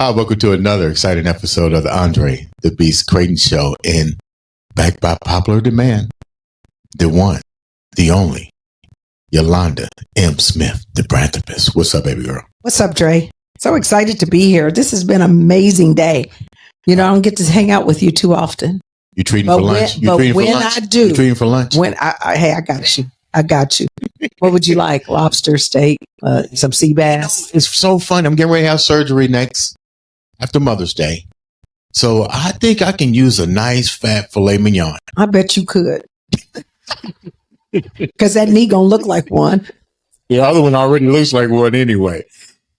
Hi, welcome to another exciting episode of the Andre The Beast Crayton Show, and backed by popular demand, the one, the only, Yolanda M. Smith, the Branthropist. What's up, baby girl? What's up, Dre? So excited to be here. This has been an amazing day. You know, I don't get to hang out with you too often. You treating for lunch? You treating for lunch? When I got you. I got you. What would you like? Lobster, steak, some sea bass? It's so fun. I'm getting ready to have surgery next after Mother's Day. So I think I can use a nice fat filet mignon. I bet you could. Because that knee gonna look like one. The other one already looks like one anyway.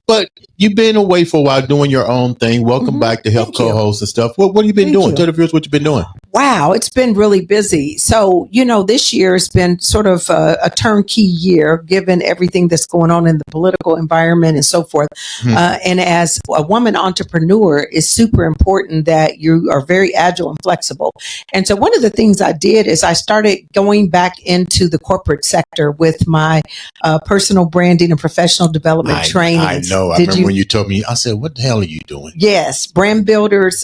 But you've been away for a while doing your own thing. Welcome back to help co-host and stuff. What have you been doing? Tell the viewers what you've been doing. Wow, it's been really busy. So, you know, this year has been sort of a turnkey year, given everything that's going on in the political environment and so forth. And as a woman entrepreneur, it's super important that you are very agile and flexible. And so one of the things I did is I started going back into the corporate sector with my personal branding and professional development training. I know. I remember when you told me, I said, what the hell are you doing? Yes. Brand Builders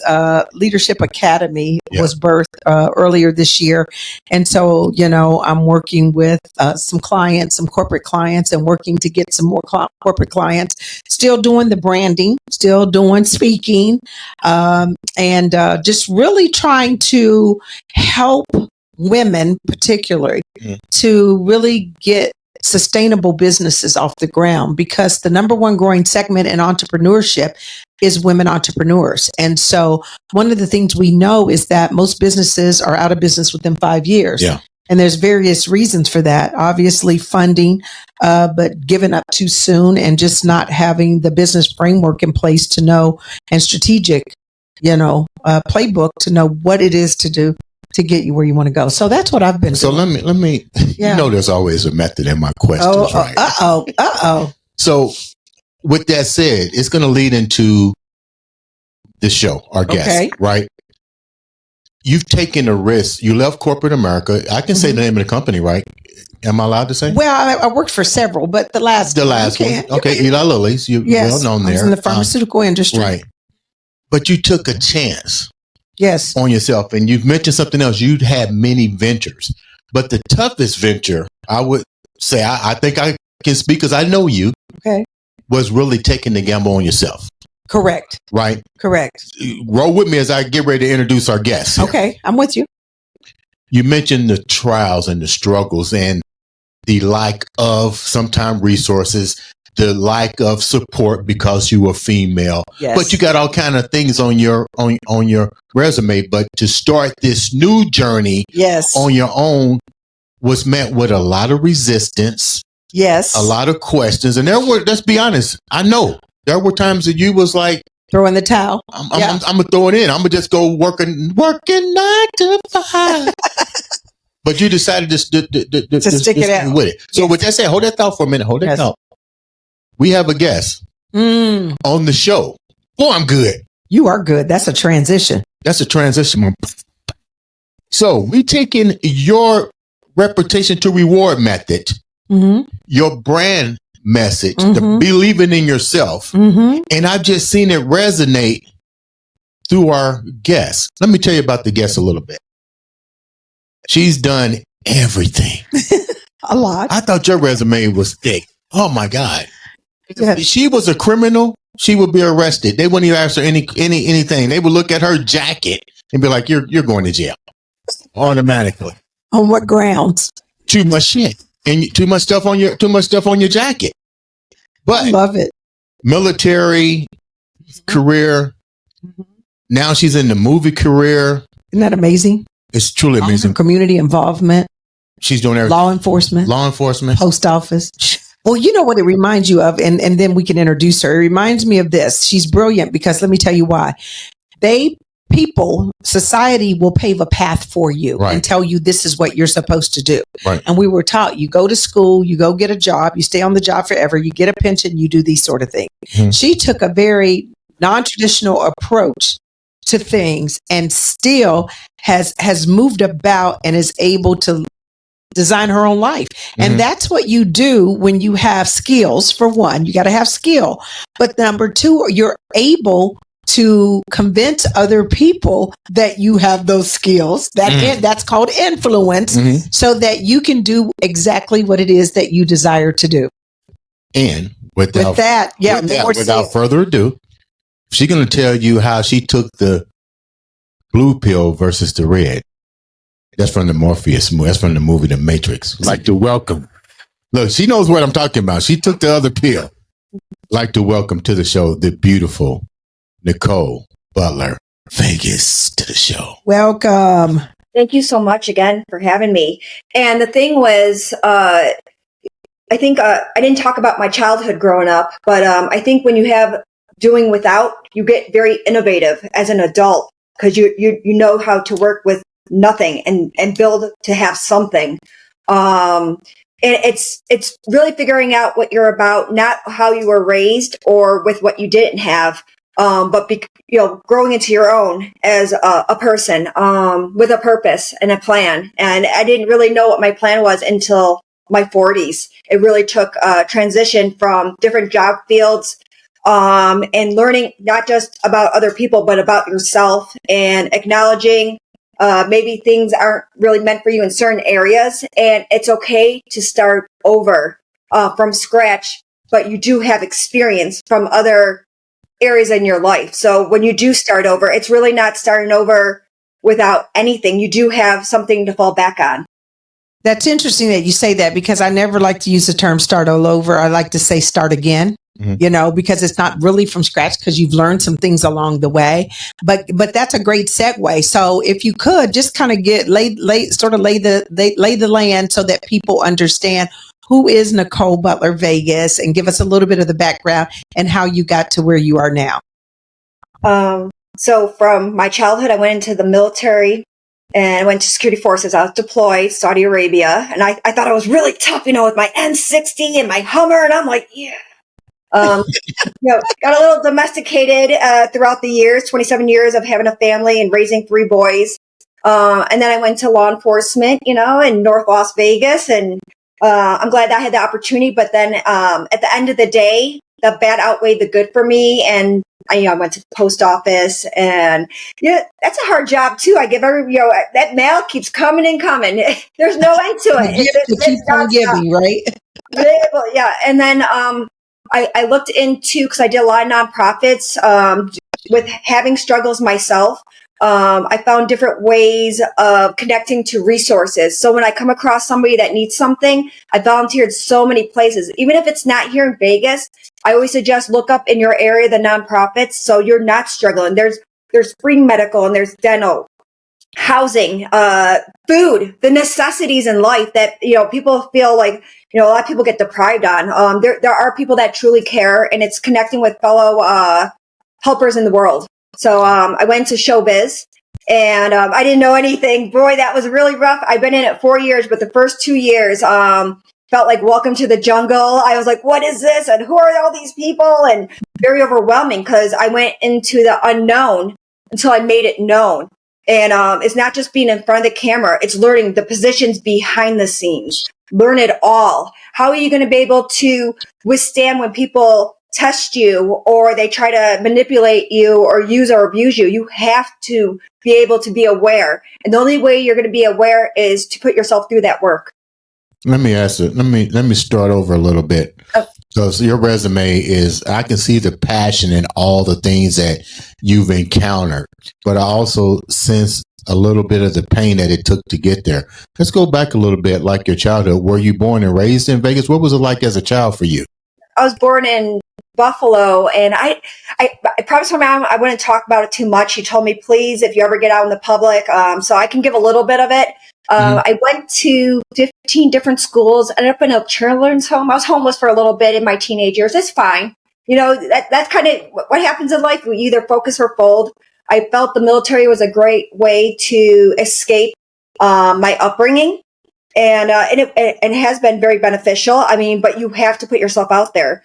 Leadership Academy was birthed earlier this year. And so, you know, I'm working with some clients, some corporate clients, and working to get some more corporate clients, still doing the branding, still doing speaking, and just really trying to help women particularly to really get sustainable businesses off the ground, because the number one growing segment in entrepreneurship is women entrepreneurs. And so one of the things we know is that most businesses are out of business within 5 years. Yeah. And there's various reasons for that. Obviously funding, but giving up too soon and just not having the business framework in place to know, and strategic, playbook to know what it is to do to get you where you want to go. So that's what I've been doing. So let me, you know, there's always a method in my questions, right? So with that said, it's going to lead into the show, our guest, right? You've taken a risk. You left corporate America. I can say the name of the company, right? Am I allowed to say? Well, I worked for several, but the last one. Okay, Eli Lilly's. You're well known there. I was in the pharmaceutical industry. Right. But you took a chance. Yes. On yourself. And you've mentioned something else. You'd had many ventures. But the toughest venture, I would say, I think I can speak because I know you, was really taking the gamble on yourself. Correct. Right? Correct. Roll with me as I get ready to introduce our guests here. Okay, I'm with you. You mentioned the trials and the struggles and the lack of sometimes resources, the lack of support because you were female. Yes. But you got all kind of things on your resume. But to start this new journey on your own was met with a lot of resistance. Yes. A lot of questions. And there were, let's be honest, I know there were times that you was like, throw in the towel. I'm gonna throw it in. I'm gonna just go working 9 to 5. But you decided to stick it out with it. So with that said, hold that thought for a minute. Hold that thought. We have a guest on the show. Boy, I'm good. You are good. That's a transition. That's a transition. So we taking your reputation to reward method, your brand message, the believing in yourself. And I've just seen it resonate through our guests. Let me tell you about the guest a little bit. She's done everything. A lot. I thought your resume was thick. Oh my God. If she was a criminal, she would be arrested. They wouldn't even ask her anything. They would look at her jacket and be like, you're going to jail automatically. On what grounds? Too much shit. And too much stuff on your jacket. But I love it. Military career. Now she's in the movie career. Isn't that amazing? It's truly amazing. Community involvement. She's doing everything. Law enforcement. Post office. Well, you know what it reminds you of, and then we can introduce her. It reminds me of this. She's brilliant because let me tell you why. They people, society will pave a path for you and tell you this is what you're supposed to do. Right. And we were taught, you go to school, you go get a job, you stay on the job forever, you get a pension, you do these sort of things. Mm-hmm. She took a very non-traditional approach to things and still has moved about and is able to design her own life. Mm-hmm. And that's what you do when you have skills. For one, you got to have skill. But number two, you're able to convince other people that you have those skills. That's called influence, so that you can do exactly what it is that you desire to do. And without further ado, she's going to tell you how she took the blue pill versus the red. That's from the Morpheus movie. That's from the movie The Matrix. Like to welcome. Look, she knows what I'm talking about. She took the other pill. Like to welcome to the show the beautiful Nicole Butler Vegas to the show. Welcome. Thank you so much again for having me. And the thing was, I think I didn't talk about my childhood growing up, but I think when you have doing without, you get very innovative as an adult because you know how to work with nothing and build to have something. And it's really figuring out what you're about, not how you were raised or with what you didn't have. But growing into your own as a person, with a purpose and a plan. And I didn't really know what my plan was until my 40s. It really took a transition from different job fields, and learning not just about other people, but about yourself and acknowledging maybe things aren't really meant for you in certain areas. And it's okay to start over from scratch, but you do have experience from other areas in your life. So when you do start over, it's really not starting over without anything. You do have something to fall back on. That's interesting that you say that, because I never like to use the term start all over. I like to say start again, because it's not really from scratch, because you've learned some things along the way. But that's a great segue. So if you could just kind of lay the land so that people understand who is Nicole Butler Vegas, and give us a little bit of the background and how you got to where you are now. So from my childhood, I went into the military and I went to security forces. I was deployed, Saudi Arabia, and I thought I was really tough, with my N60 and my Hummer, and I'm like, yeah. Got a little domesticated throughout the years, 27 years of having a family and raising 3 boys. And then I went to law enforcement, in North Las Vegas, and I'm glad that I had the opportunity, but then at the end of the day, the bad outweighed the good for me, and I went to the post office, and that's a hard job too. I give that mail keeps coming and coming. There's no end to it. It keeps on giving, right? Yeah, and then I looked into, because I did a lot of nonprofits with having struggles myself. I found different ways of connecting to resources. So when I come across somebody that needs something, I volunteered so many places. Even if it's not here in Vegas, I always suggest look up in your area the nonprofits so you're not struggling. There's free medical, and there's dental, housing, food, the necessities in life that people feel like a lot of people get deprived on. There are people that truly care, and it's connecting with fellow helpers in the world. So I went to showbiz, and I didn't know anything. Boy, that was really rough. I've been in it 4 years, but the first 2 years felt like welcome to the jungle. I was like, what is this? And who are all these people? And very overwhelming, because I went into the unknown until I made it known. And it's not just being in front of the camera. It's learning the positions behind the scenes. Learn it all. How are you going to be able to withstand when people test you, or they try to manipulate you or use or abuse you? You have to be able to be aware. And the only way you're going to be aware is to put yourself through that work. Let me ask it. Let me start over a little bit. Because your resume is, I can see the passion in all the things that you've encountered, but I also sense a little bit of the pain that it took to get there. Let's go back a little bit, like your childhood. Were you born and raised in Vegas? What was it like as a child for you? I was born in Buffalo, and I promised my mom I wouldn't talk about it too much. She told me, please, if you ever get out in the public, so I can give a little bit of it. I went to 15 different schools, ended up in a children's home. I was homeless for a little bit in my teenage years. It's fine. That's kind of what happens in life. We either focus or fold. I felt the military was a great way to escape my upbringing. And it has been very beneficial. I mean, but you have to put yourself out there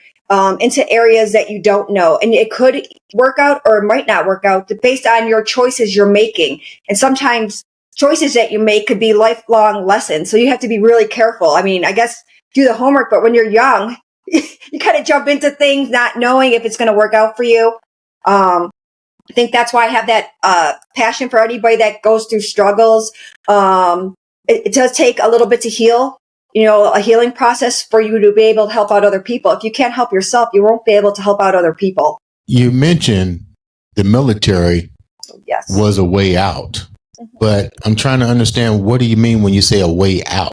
into areas that you don't know. And it could work out or it might not work out based on your choices you're making. And sometimes choices that you make could be lifelong lessons. So you have to be really careful. I mean, I guess do the homework, but when you're young, you kind of jump into things not knowing if it's going to work out for you. I think that's why I have that passion for anybody that goes through struggles. It does take a little bit to heal, a healing process for you to be able to help out other people. If you can't help yourself, you won't be able to help out other people. You mentioned the military was a way out, but I'm trying to understand, what do you mean when you say a way out?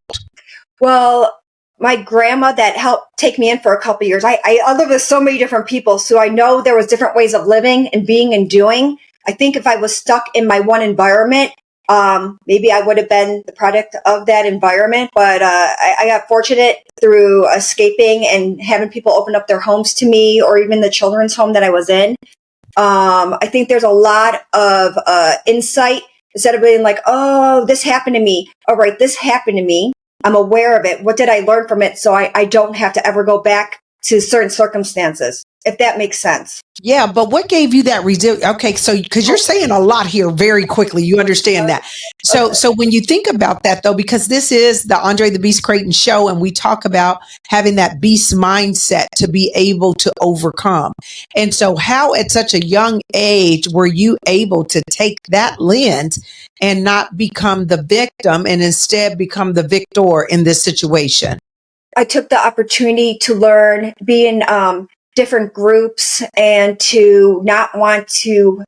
Well, my grandma that helped take me in for a couple of years, I lived with so many different people, so I know there was different ways of living and being and doing. I think if I was stuck in my one environment, maybe I would have been the product of that environment, but I got fortunate through escaping and having people open up their homes to me, or even the children's home that I was in. I think there's a lot of insight instead of being like, oh, this happened to me. All right, this happened to me. I'm aware of it. What did I learn from it? So I don't have to ever go back to certain circumstances, if that makes sense. Yeah, but what gave you that resilience? Okay, so because you're saying a lot here very quickly, you understand that. So when you think about that, though, because this is the Andre The Beast Crayton show, and we talk about having that beast mindset to be able to overcome. And so how at such a young age were you able to take that lens and not become the victim and instead become the victor in this situation? I took the opportunity to learn, be in different groups, and to not want to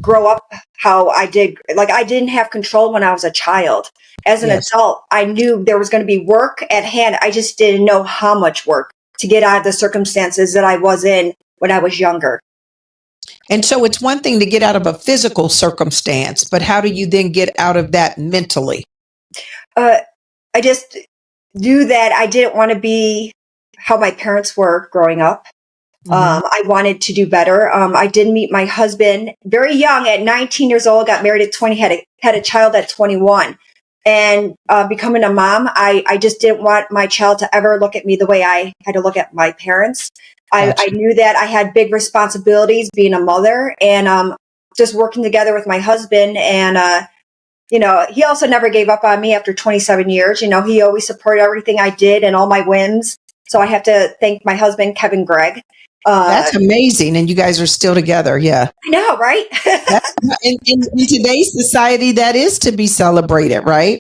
grow up how I did. Like, I didn't have control when I was a child. As an adult, I knew there was going to be work at hand. I just didn't know how much work to get out of the circumstances that I was in when I was younger. And so it's one thing to get out of a physical circumstance, but how do you then get out of that mentally? I just knew that I didn't want to be how my parents were growing up. I wanted to do better. I did meet my husband very young at 19 years old, got married at 20, had a child at 21. And becoming a mom, I just didn't want my child to ever look at me the way I had to look at my parents. Gotcha. I knew that I had big responsibilities being a mother, and just working together with my husband. And he also never gave up on me after 27 years. He always supported everything I did and all my wins. So I have to thank my husband, Kevin Gregg. That's amazing. And you guys are still together. Yeah. I know, right? in today's society, that is to be celebrated, right?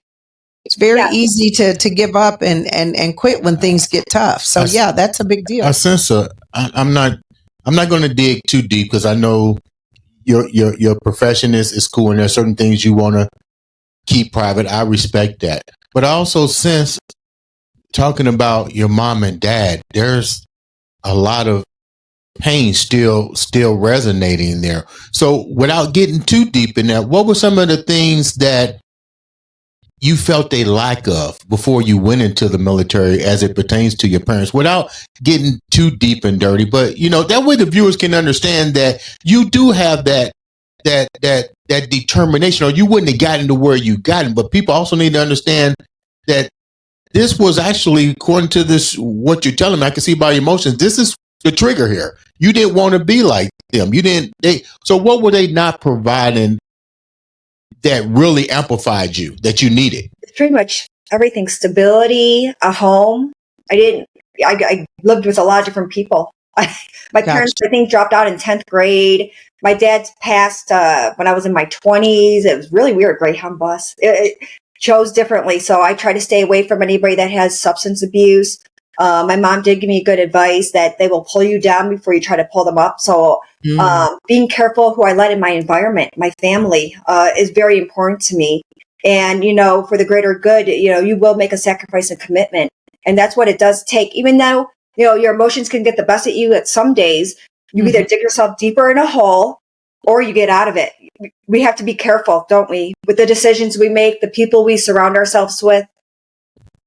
It's very easy to give up and quit when things get tough. So that's a big deal. I sense I'm not going to dig too deep, because I know your profession is cool, and there's certain things you want to keep private. I respect that. But I also sense, talking about your mom and dad, there's a lot of pain still resonating there. So without getting too deep in that, what were some of the things that you felt a lack of before you went into the military as it pertains to your parents, without getting too deep and dirty? But that way the viewers can understand that you do have that determination, or you wouldn't have gotten to where you gotten. But people also need to understand that this was actually, according to this, what you're telling me, I can see by your emotions, this is the trigger here. You didn't want to be like them. So what were they not providing that really amplified you, that you needed? Pretty much everything. Stability, a home. I lived with a lot of different people. My parents, I think, dropped out in 10th grade. My dad passed when I was in my 20s. It was really weird. Greyhound bus. It chose differently. So I try to stay away from anybody that has substance abuse. My mom did give me good advice that they will pull you down before you try to pull them up. So being careful who I let in my environment, my family, is very important to me. And, for the greater good, you will make a sacrifice and commitment. And that's what it does take. Even though, your emotions can get the best of you at some days, you either dig yourself deeper in a hole or you get out of it. We have to be careful, don't we, with the decisions we make, the people we surround ourselves with.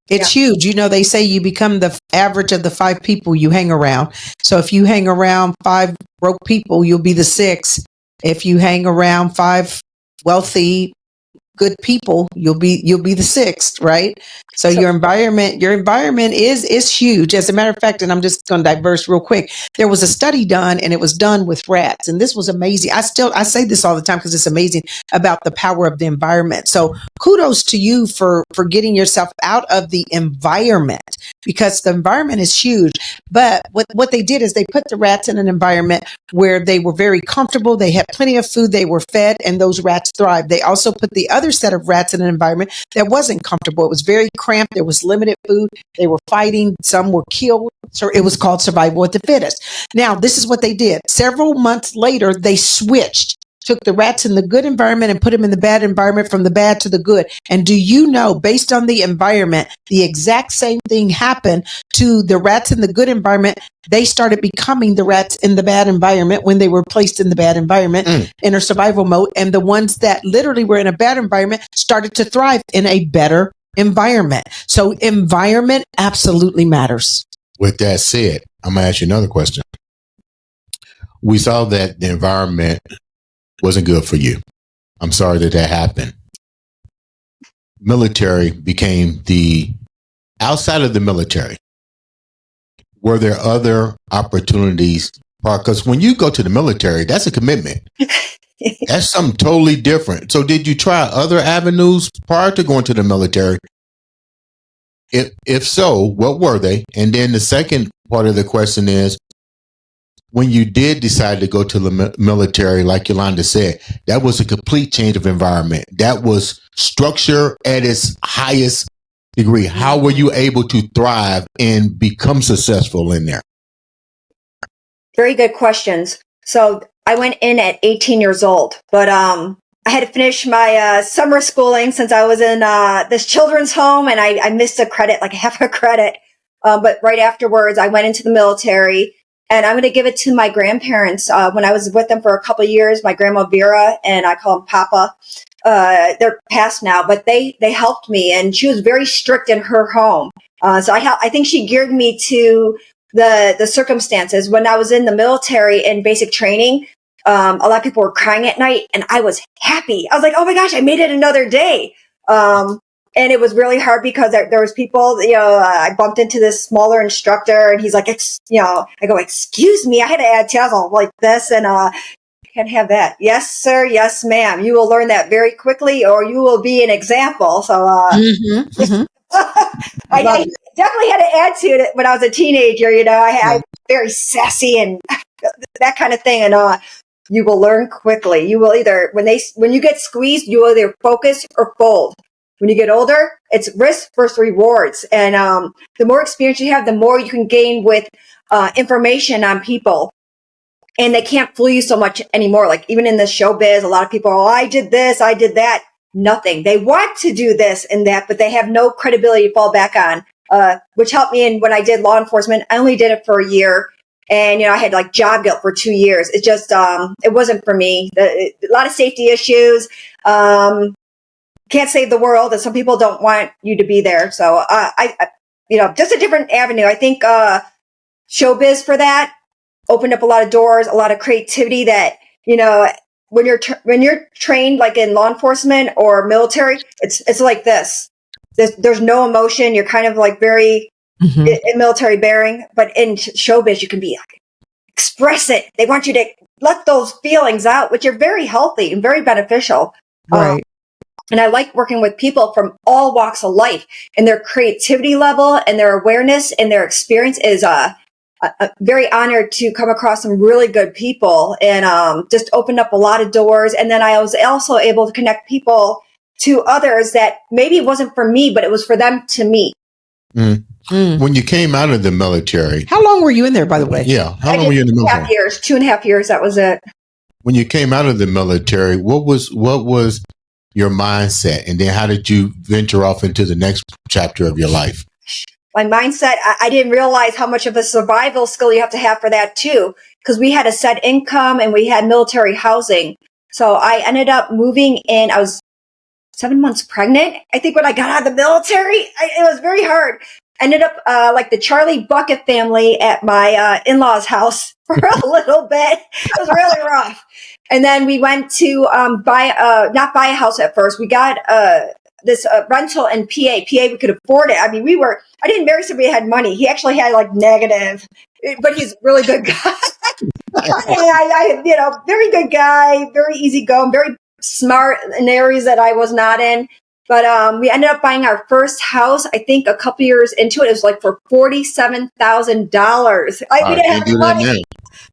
It's huge. They say you become the average of the 5 people you hang around. So if you hang around 5 broke people, you'll be the 6th. if you hang around 5 wealthy, good people, you'll be the 6th, right? So your environment is huge. As a matter of fact, and I'm just going to diverse real quick. There was a study done, and it was done with rats, and this was amazing. I say this all the time because it's amazing about the power of the environment. So kudos to you for getting yourself out of the environment, because the environment is huge. But what they did is they put the rats in an environment where they were very comfortable. They had plenty of food. They were fed, and those rats thrived. They also put the other set of rats in an environment that wasn't comfortable. It was very cramped. There was limited food. They were fighting. Some were killed. So it was called survival of the fittest. Now, this is what they did. Several months later, they switched. Took the rats in the good environment and put them in the bad environment, from the bad to the good. And do you know, based on the environment, the exact same thing happened to the rats in the good environment. They started becoming the rats in the bad environment when they were placed in the bad environment in a survival mode. And the ones that literally were in a bad environment started to thrive in a better environment. So environment absolutely matters. With that said, I'm going to ask you another question. We saw that the environment wasn't good for you. I'm sorry that happened. Military became outside of the military. Were there other opportunities? Because when you go to the military, that's a commitment. That's something totally different. So did you try other avenues prior to going to the military? If so, what were they? And then the second part of the question is, when you did decide to go to the military, like Yolanda said, that was a complete change of environment. That was structure at its highest degree. How were you able to thrive and become successful in there? Very good questions. So I went in at 18 years old, but I had to finish my summer schooling since I was in this children's home, and I missed a credit, like half a credit. But right afterwards, I went into the military. And I'm going to give it to my grandparents. When I was with them for a couple of years, my grandma Vera, and I call them Papa. They're passed now, but they helped me, and she was very strict in her home. So I think she geared me to the circumstances. When I was in the military in basic training, a lot of people were crying at night, and I was happy. I was like, oh my gosh, I made it another day. And it was really hard because there was people, I bumped into this smaller instructor, and he's like, I go, excuse me, I had to add tassel like this, and can't have that. Yes, sir. Yes, ma'am. You will learn that very quickly, or you will be an example. So I definitely had to add to it when I was a teenager. I was very sassy and that kind of thing, and you will learn quickly. You will either, when you get squeezed, you will either focus or fold. When you get older, it's risk versus rewards. And the more experience you have, the more you can gain with information on people. And they can't fool you so much anymore. Like even in the showbiz, a lot of people are, I did this, I did that. Nothing. They want to do this and that, but they have no credibility to fall back on, which helped me in when I did law enforcement. I only did it for a year. And, I had like job guilt for 2 years. It just, it wasn't for me. A lot of safety issues. Can't save the world, and some people don't want you to be there. So, just a different avenue. I think, showbiz for that opened up a lot of doors, a lot of creativity that, when you're trained like in law enforcement or military, it's like this. There's no emotion. You're kind of like very in military bearing, but in showbiz, you can be like, express it. They want you to let those feelings out, which are very healthy and very beneficial. Right. And I like working with people from all walks of life, and their creativity level and their awareness and their experience is very honored to come across some really good people, and just opened up a lot of doors. And then I was also able to connect people to others that maybe it wasn't for me, but it was for them to meet. When you came out of the military, how long were you in there, by the way? Yeah. How long were you in the military? 2.5 years, 2.5 years. That was it. When you came out of the military, what was your mindset? And then how did you venture off into the next chapter of your life? My mindset, I didn't realize how much of a survival skill you have to have for that too, because we had a set income and we had military housing. So I ended up moving in. I was 7 months pregnant, I think, when I got out of the military. It was very hard. Ended up like the Charlie Bucket family at my in-laws' house for a little bit. It was really rough. And then we went to not buy a house at first. We got this rental in PA. We could afford it. I mean, I didn't marry somebody who had money. He actually had like negative, but he's a really good guy. Very good guy, very easygoing, very smart in areas that I was not in. But we ended up buying our first house, I think a couple years into it. It was like for $47,000. We didn't have any money.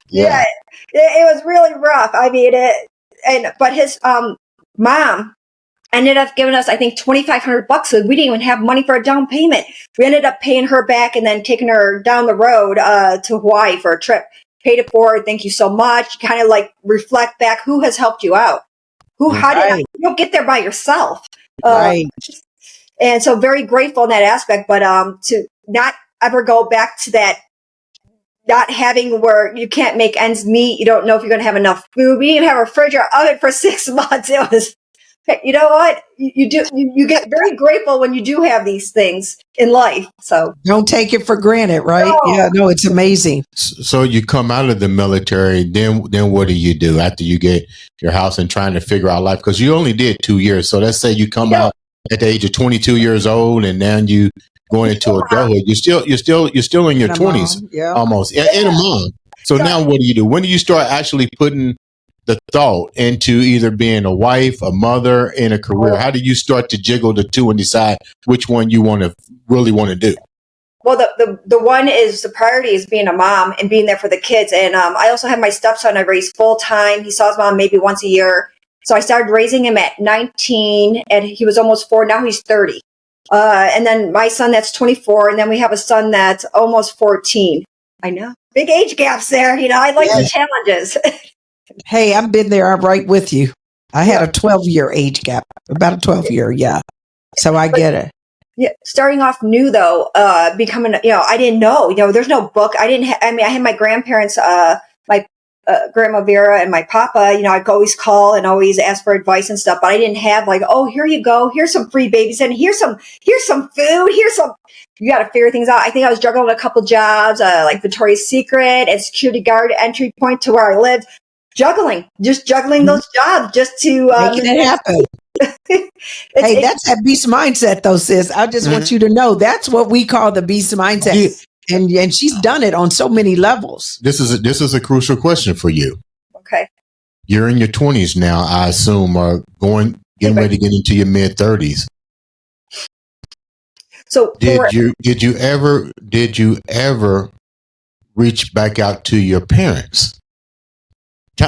Yeah. It was really rough. I mean, but his mom ended up giving us, I think, $2,500. So we didn't even have money for a down payment. We ended up paying her back and then taking her down the road to Hawaii for a trip. Paid it forward. Thank you so much. Kind of like reflect back. Who has helped you out? You don't get there by yourself. Right. And so very grateful in that aspect, but to not ever go back to that, not having where you can't make ends meet. You don't know if you're going to have enough food. We didn't have a refrigerator oven for 6 months. It was, you know what? You get very grateful when you do have these things in life. So don't take it for granted, right? No. Yeah, no, it's amazing. So you come out of the military, then what do you do after you get your house and trying to figure out life? Because you only did 2 years. So let's say you come out at the age of 22 years old, and now you going into adulthood. You're still in your 20s, almost, and a mom. So now what do you do? When do you start actually putting the thought into either being a wife, a mother, and a career? How do you start to jiggle the two and decide which one you really want to do? Well, the one is the priority is being a mom and being there for the kids. And I also have my stepson I raised full time. He saw his mom maybe once a year. So I started raising him at 19 and he was almost 4. Now he's 30. And then my son, that's 24. And then we have a son that's almost 14. I know. Big age gaps there. I like the challenges. Hey, I've been there. I'm right with you. I had a 12-year age gap, about a 12-year. Yeah. So I get it. Yeah. Starting off new though, becoming, I didn't know, there's no book. I had my grandparents, my Grandma Vera and my Papa, I'd always call and always ask for advice and stuff, but I didn't have like, oh, here you go. Here's some free babies and here's some food. You got to figure things out. I think I was juggling a couple jobs, like Victoria's Secret and security guard entry point to where I lived. Juggling those jobs just to making it happen. Hey, that's that beast mindset though, sis. I just want you to know that's what we call the beast mindset. And she's done it on so many levels. This is a crucial question for you. Okay. You're in your 20s now, I assume, or getting ready to get into your mid 30s. So did you ever reach back out to your parents?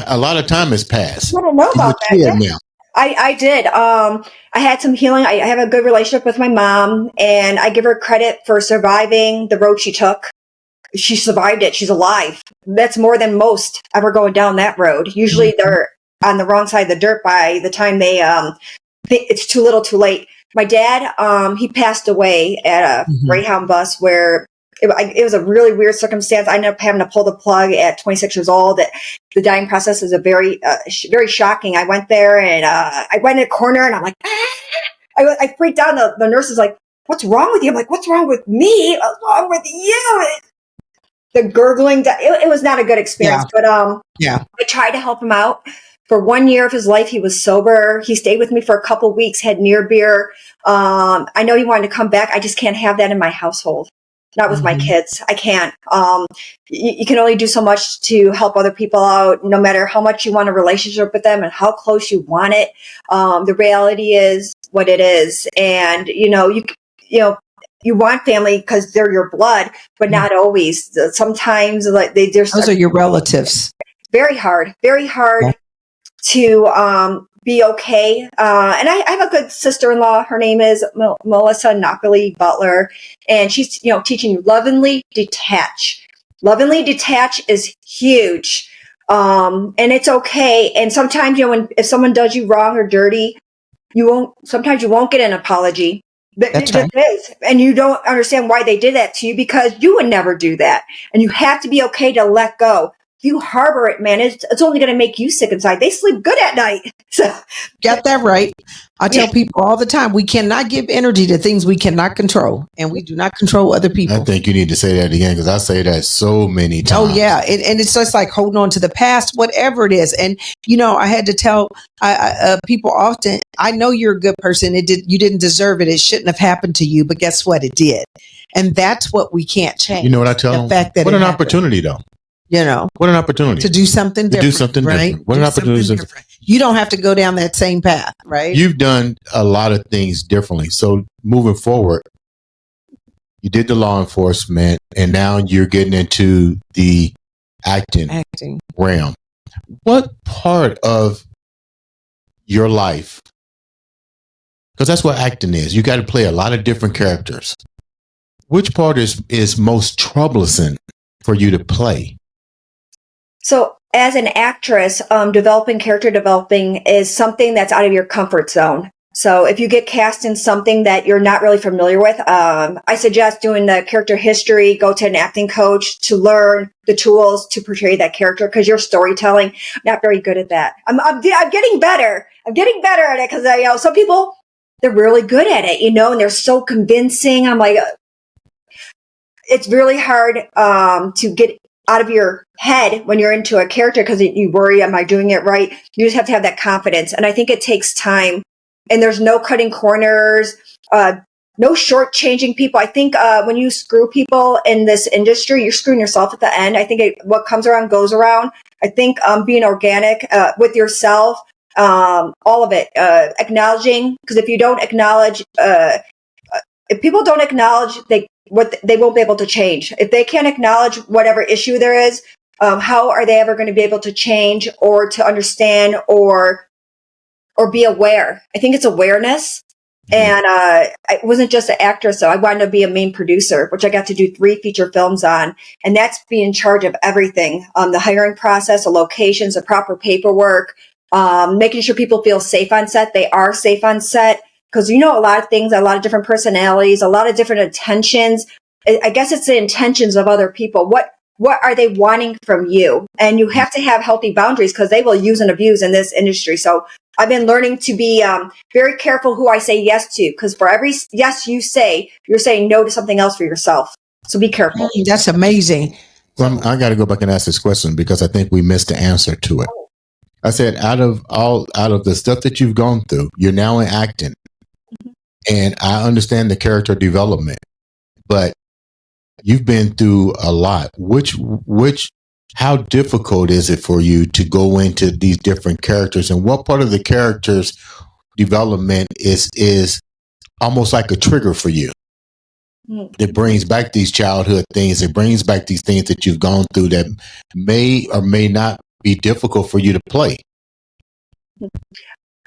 A lot of time has passed. I don't know about that. Now. I did. I had some healing. I have a good relationship with my mom, and I give her credit for surviving the road she took. She survived it. She's alive. That's more than most ever going down that road. Usually they're on the wrong side of the dirt by the time they think it's too little too late. My dad, he passed away at a Greyhound bus where it was a really weird circumstance. I ended up having to pull the plug at 26 years old. The dying process is a very, very shocking. I went there and I went in a corner and I'm like, I freaked out. And the nurse is like, what's wrong with you? I'm like, what's wrong with me? What's wrong with you? The gurgling, it was not a good experience, but I tried to help him out. For 1 year of his life, he was sober. He stayed with me for a couple of weeks, had near beer. I know he wanted to come back. I just can't have that in my household. Not with my kids. I can't. You can only do so much to help other people out, no matter how much you want a relationship with them and how close you want it. The reality is what it is. And, you want family because they're your blood, but not always. Sometimes those are your relatives. Very hard to be okay. And I have a good sister-in-law. Her name is Melissa Nicole Butler, and she's teaching you lovingly detach. Lovingly detach is huge, and it's okay. And sometimes if someone does you wrong or dirty, sometimes you won't get an apology. That's right. And you don't understand why they did that to you because you would never do that. And you have to be okay to let go. you harbor it, man, it's only going to make you sick inside. They sleep good at night. So got that right. I tell people all the time, we cannot give energy to things we cannot control, and we do not control other people. I think you need to say that again, because I say that so many times. Oh yeah. And it's just like holding on to the past, whatever it is. And, I had to tell people often, I know you're a good person. You didn't deserve it. It shouldn't have happened to you, but guess what? It did. And that's what we can't change. You know what I tell them? The fact that what an opportunity, though. What an opportunity to do something different. To do something right? different. What an opportunity. You don't have to go down that same path, right? You've done a lot of things differently. So moving forward, you did the law enforcement, and now you're getting into the acting realm. What part of your life, because that's what acting is, you got to play a lot of different characters. Which part is most troublesome for you to play? So as an actress, character developing is something that's out of your comfort zone. So if you get cast in something that you're not really familiar with, I suggest doing the character history, go to an acting coach to learn the tools to portray that character, because your storytelling, I'm not very good at that. I'm getting better. I'm getting better at it because some people, they're really good at it, and they're so convincing. I'm like, it's really hard to get out of your head when you're into a character because you worry, am I doing it right? You just have to have that confidence. And I think it takes time, and there's no cutting corners, no shortchanging people. I think when you screw people in this industry, you're screwing yourself at the end. I think what comes around goes around. I think being organic with yourself, all of it, acknowledging, because if you don't acknowledge, if people don't acknowledge, they won't be able to change. If they can't acknowledge whatever issue there is, how are they ever going to be able to change or to understand or be aware? I think it's awareness. And I wasn't just an actress, so I wanted to be a main producer, which I got to do 3 feature films on. And that's being in charge of everything, the hiring process, the locations, the proper paperwork, making sure people feel safe on set. They are safe on set. Because a lot of things, a lot of different personalities, a lot of different intentions. I guess it's the intentions of other people. What are they wanting from you? And you have to have healthy boundaries because they will use and abuse in this industry. So I've been learning to be very careful who I say yes to, because for every yes you say, you're saying no to something else for yourself. So be careful. That's amazing. Well, I got to go back and ask this question because I think we missed the answer to it. I said, out of the stuff that you've gone through, you're now in acting. And I understand the character development, but you've been through a lot. How difficult is it for you to go into these different characters, and what part of the character's development is almost like a trigger for you? It brings back these childhood things. It brings back these things that you've gone through that may or may not be difficult for you to play.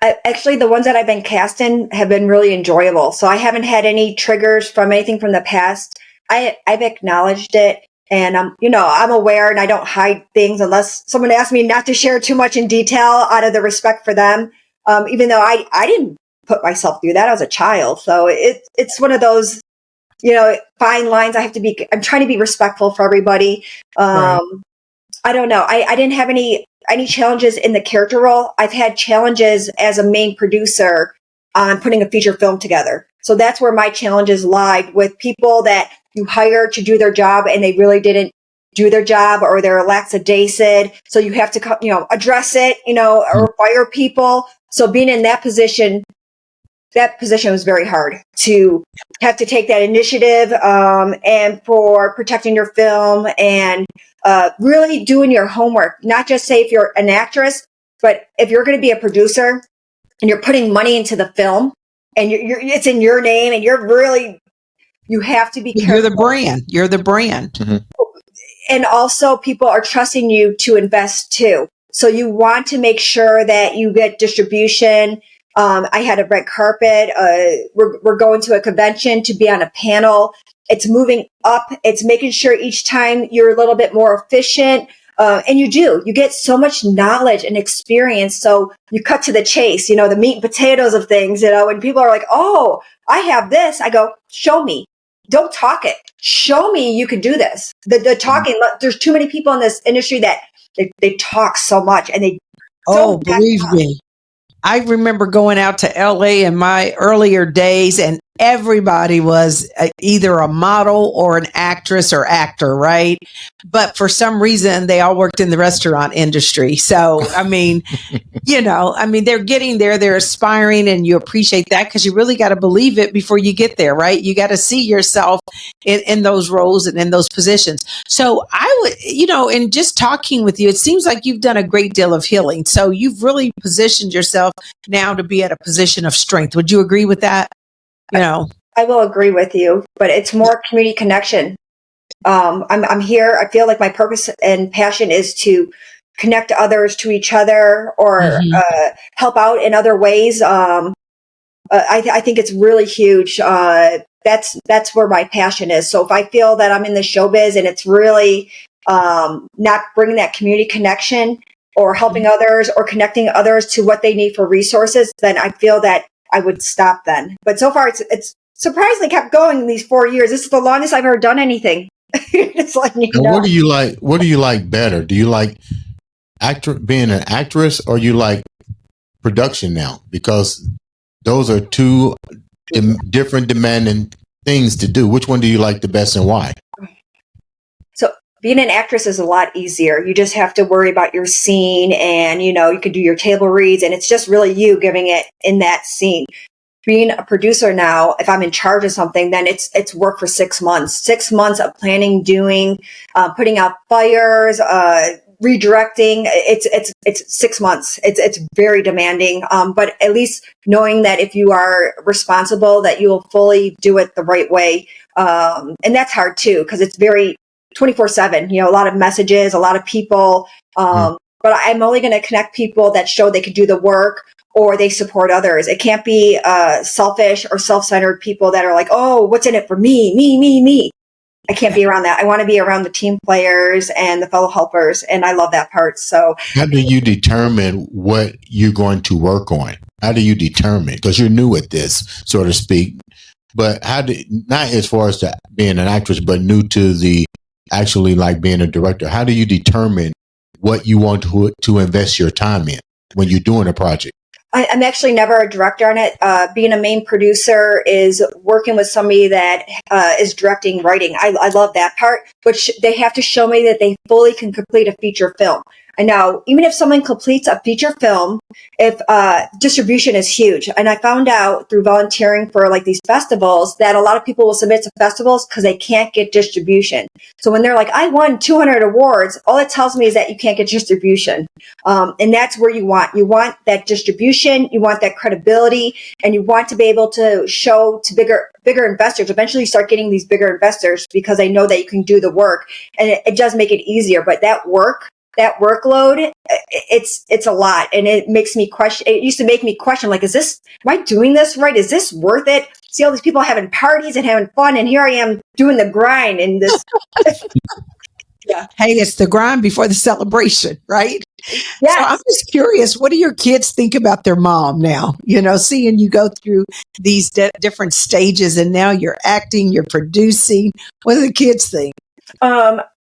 Actually, the ones that I've been cast in have been really enjoyable. So I haven't had any triggers from anything from the past. I've acknowledged it, and I'm aware, and I don't hide things unless someone asks me not to share too much in detail out of the respect for them. Even though I didn't put myself through that. I was a child, so it's one of those fine lines. I'm trying to be respectful for everybody. Right. I don't know. I didn't have any challenges in the character role. I've had challenges as a main producer on putting a feature film together. So that's where my challenges lied, with people that you hire to do their job and they really didn't do their job, or they're lackadaisical. So you have to, address it, or fire people. So being in that position was very hard to have to take that initiative, and for protecting your film and really doing your homework. Not just say if you're an actress, but if you're going to be a producer and you're putting money into the film and it's in your name, and you have to be careful. You're the brand. Mm-hmm. And also people are trusting you to invest too. So you want to make sure that you get distribution. I had a red carpet. We're going to a convention to be on a panel. It's moving up. It's making sure each time you're a little bit more efficient. And you get so much knowledge and experience. So you cut to the chase, the meat and potatoes of things, when people are like, oh, I have this. I go, show me. Don't talk it. Show me you can do this. The talking, there's too many people in this industry that they talk so much and they Oh, believe me. I remember going out to LA in my earlier days, and everybody was either a model or an actress or actor, right? But for some reason, they all worked in the restaurant industry. So, I mean, they're getting there, they're aspiring, and you appreciate that because you really got to believe it before you get there, right? You got to see yourself in those roles and in those positions. So I would, in just talking with you, it seems like you've done a great deal of healing. So you've really positioned yourself now to be at a position of strength. Would you agree with that? I will agree with you, but it's more community connection. I'm here. I feel like my purpose and passion is to connect others to each other or help out in other ways. I think it's really huge. That's where my passion is. So if I feel that I'm in the showbiz and it's really not bringing that community connection or helping others or connecting others to what they need for resources, then I feel that I would stop then. But so far, it's surprisingly kept going these 4 years. This is the longest I've ever done anything. It's like, What do you like? What do you like better? Do you like being an actress, or you like production now? Because those are two different demanding things to do. Which one do you like the best, and why? So being an actress is a lot easier. You just have to worry about your scene, and you can do your table reads, and it's just really you giving it in that scene. Being a producer now, if I'm in charge of something, then it's work for 6 months. 6 months of planning, doing, putting out fires, redirecting. It's 6 months. It's very demanding. But at least knowing that if you are responsible, that you will fully do it the right way. And that's hard too, because it's very 24/7. A lot of messages, a lot of people. But I'm only going to connect people that show they can do the work, or they support others. It can't be selfish or self-centered people that are like, oh, what's in it for me, me, me, me. I can't be around that. I want to be around the team players and the fellow helpers, and I love that part. So how do you determine what you're going to work on? How do you determine? Because you're new at this, so to speak. But not as far as being an actress, but new to the actually like being a director. How do you determine what you want to invest your time in when you're doing a project? I'm actually never a director on it. Being a main producer is working with somebody that is directing, writing. I love that part, but they have to show me that they fully can complete a feature film. And now, even if someone completes a feature film, if distribution is huge. And I found out through volunteering for like these festivals that a lot of people will submit to festivals because they can't get distribution. So when they're like, I won 200 awards, all it tells me is that you can't get distribution. And that's where you want that distribution, you want that credibility, and you want to be able to show to bigger investors. Eventually you start getting these bigger investors because they know that you can do the work, and it does make it easier. But that workload, it's a lot, and it makes me question. It used to make me question, like, am I doing this right? Is this worth it? See all these people having parties and having fun, and here I am doing the grind and this. Yeah. Hey, it's the grind before the celebration, right? Yes. So I'm just curious, what do your kids think about their mom now? Seeing you go through these different stages, and now you're acting, you're producing. What do the kids think?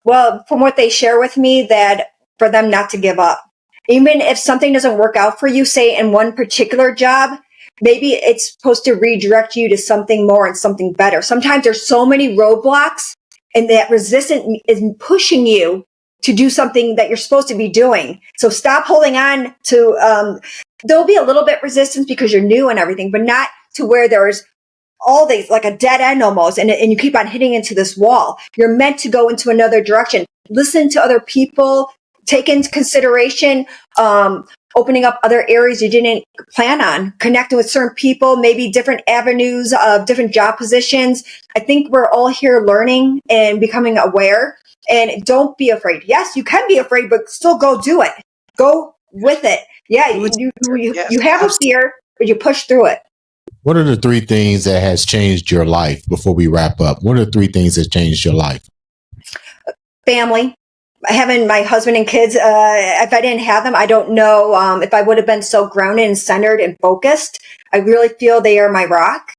Well, from what they share with me, that for them not to give up. Even if something doesn't work out for you, say in one particular job, maybe it's supposed to redirect you to something more and something better. Sometimes there's so many roadblocks, and that resistance is pushing you to do something that you're supposed to be doing. So stop holding on to, there'll be a little bit resistance because you're new and everything, but not to where there's all these, like a dead end almost, and you keep on hitting into this wall. You're meant to go into another direction. Listen to other people, take into consideration, opening up other areas you didn't plan on, connecting with certain people, maybe different avenues of different job positions. I think we're all here learning and becoming aware, and don't be afraid. Yes, you can be afraid, but still go do it. Go with it. Yeah, you have a fear, but you push through it. What are the 3 things that has changed your life before we wrap up? What are the 3 things that changed your life? Family. Having my husband and kids, if I didn't have them, I don't know if I would have been so grounded and centered and focused. I really feel they are my rock.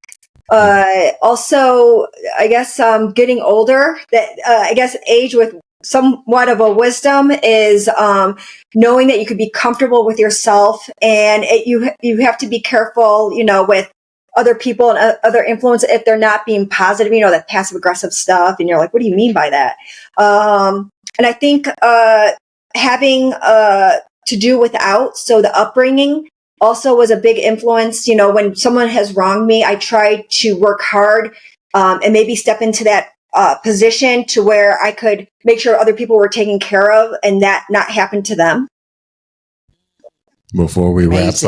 Also, I guess getting older, that I guess age with somewhat of a wisdom is knowing that you could be comfortable with yourself, and you have to be careful, with other people and other influence if they're not being positive, that passive aggressive stuff, and you're like, what do you mean by that? And I think having to do without, so the upbringing also was a big influence. When someone has wronged me, I try to work hard and maybe step into that position to where I could make sure other people were taken care of and that not happen to them. Before we wrap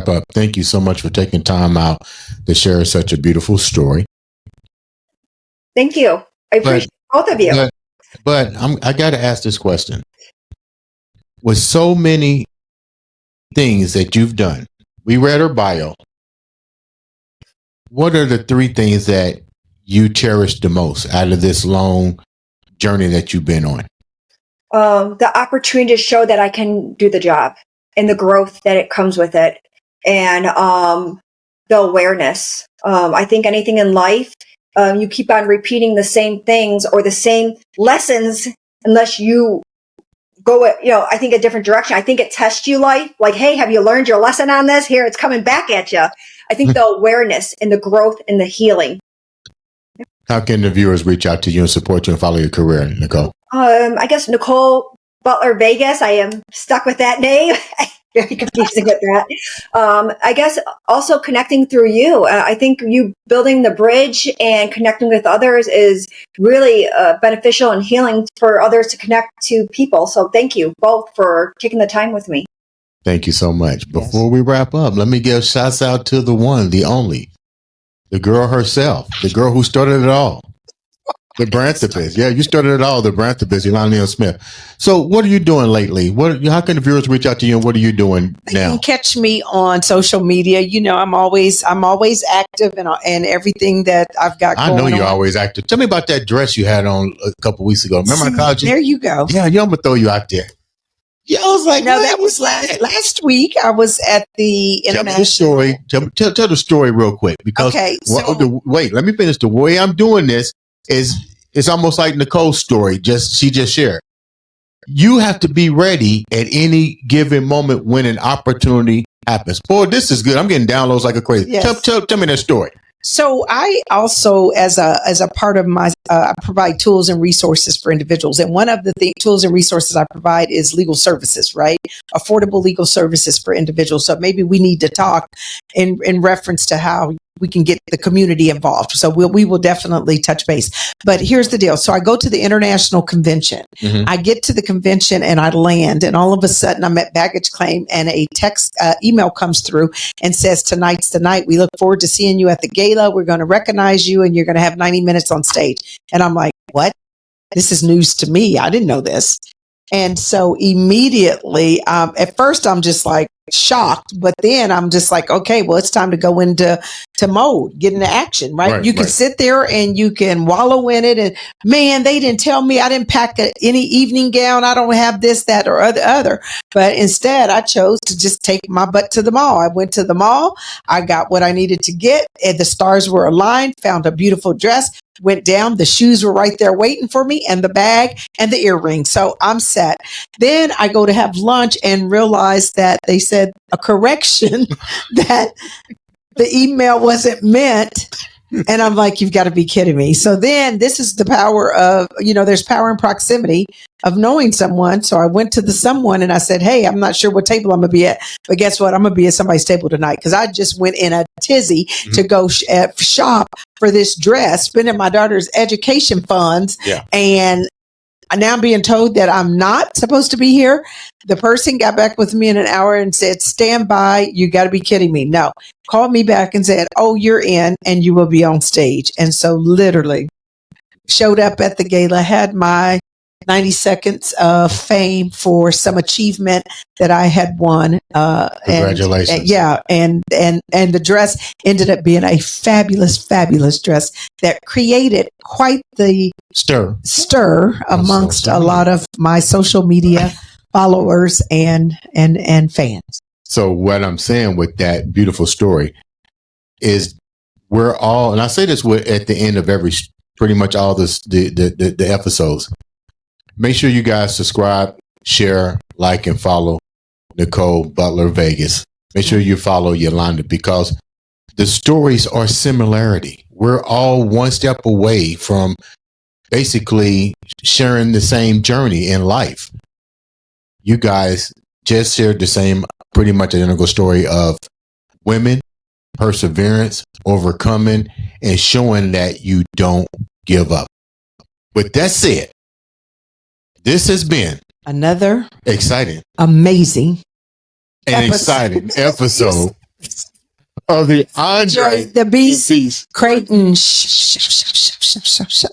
up, thank you so much for taking time out to share such a beautiful story. Thank you. I appreciate both of you. But I got to ask this question. With so many things that you've done, we read her bio. What are the 3 things that you cherish the most out of this long journey that you've been on? The opportunity to show that I can do the job and the growth that it comes with it, and the awareness. I think anything in life, you keep on repeating the same things or the same lessons unless you go, I think a different direction. I think it tests you life. Like, hey, have you learned your lesson on this? Here, it's coming back at you. I think the awareness and the growth and the healing. How can the viewers reach out to you and support you and follow your career, Nicole? I guess Nicole Butler Vegas. I am stuck with that name. Very confusing with that. I guess also connecting through you. I think you building the bridge and connecting with others is really beneficial and healing for others to connect to people. So thank you both for taking the time with me. Thank you so much. Before we wrap up, let me give shouts out to the one, the only, the girl herself, the girl who started it all. The Branthipus. Yeah, you started it all, the Branthipus, Elania Smith. So what are you doing lately? How can the viewers reach out to you, and what are you doing now? You can catch me on social media. I'm always active and everything that I've got going on. I know you're always active. Tell me about that dress you had on a couple weeks ago. Remember I called you? There you go. Yeah, I'm going to throw you out there. Yeah, I was like, no, that was last week. I was at the international. Tell the story real quick, because wait, let me finish. The way I'm doing this is it's almost like Nicole's story. She just shared. You have to be ready at any given moment when an opportunity happens. Boy, this is good. I'm getting downloads like a crazy. Yes. Tell me that story. So I also, as a part of my, I provide tools and resources for individuals. And one of the tools and resources I provide is legal services, right? Affordable legal services for individuals. So maybe we need to talk in reference to how we can get the community involved. So we will definitely touch base. But here's the deal. So I go to the international convention. Mm-hmm. I get to the convention and I land, and all of a sudden I'm at baggage claim, and a text email comes through and says, tonight's the night. We look forward to seeing you at the gala. We're going to recognize you and you're going to have 90 minutes on stage. And I'm like, what? This is news to me. I didn't know this. And so immediately, at first I'm just like shocked, but then I'm just like, okay, well, it's time to go into mode, get into action, right? You can sit there and you can wallow in it. And man, they didn't tell me, I didn't pack any evening gown. I don't have this, that, or other. But instead I chose to just take my butt to the mall. I went to the mall. I got what I needed to get, and the stars were aligned, found a beautiful dress, went down. The shoes were right there waiting for me, and the bag and the earrings. So I'm set. Then I go to have lunch and realize that they said a correction that the email wasn't meant. And I'm like, you've got to be kidding me. So then this is the power of, there's power in proximity of knowing someone. So I went to the someone and I said, hey, I'm not sure what table I'm going to be at, but guess what? I'm going to be at somebody's table tonight, because I just went in a tizzy to go shop for this dress, spending my daughter's education funds. Yeah. And now I'm being told that I'm not supposed to be here. The person got back with me in an hour and said, stand by. You got to be kidding me. No, called me back and said, oh, you're in and you will be on stage. And so literally showed up at the gala, had my 90 seconds of fame for some achievement that I had won. Congratulations. And the dress ended up being a fabulous, fabulous dress that created quite the stir amongst a lot of my social media followers and fans. So what I'm saying with that beautiful story is we're all, and I say this at the end of pretty much all the episodes, Make sure you guys subscribe, share, like, and follow Nicole Butler Vegas. Make sure you follow Yolanda because the stories are similarity. We're all one step away from basically sharing the same journey in life. You guys just shared the same, pretty much identical story of women, perseverance, overcoming, and showing that you don't give up. With that said, this has been another exciting, amazing, exciting episode of the Andre The Beast Crayton Show.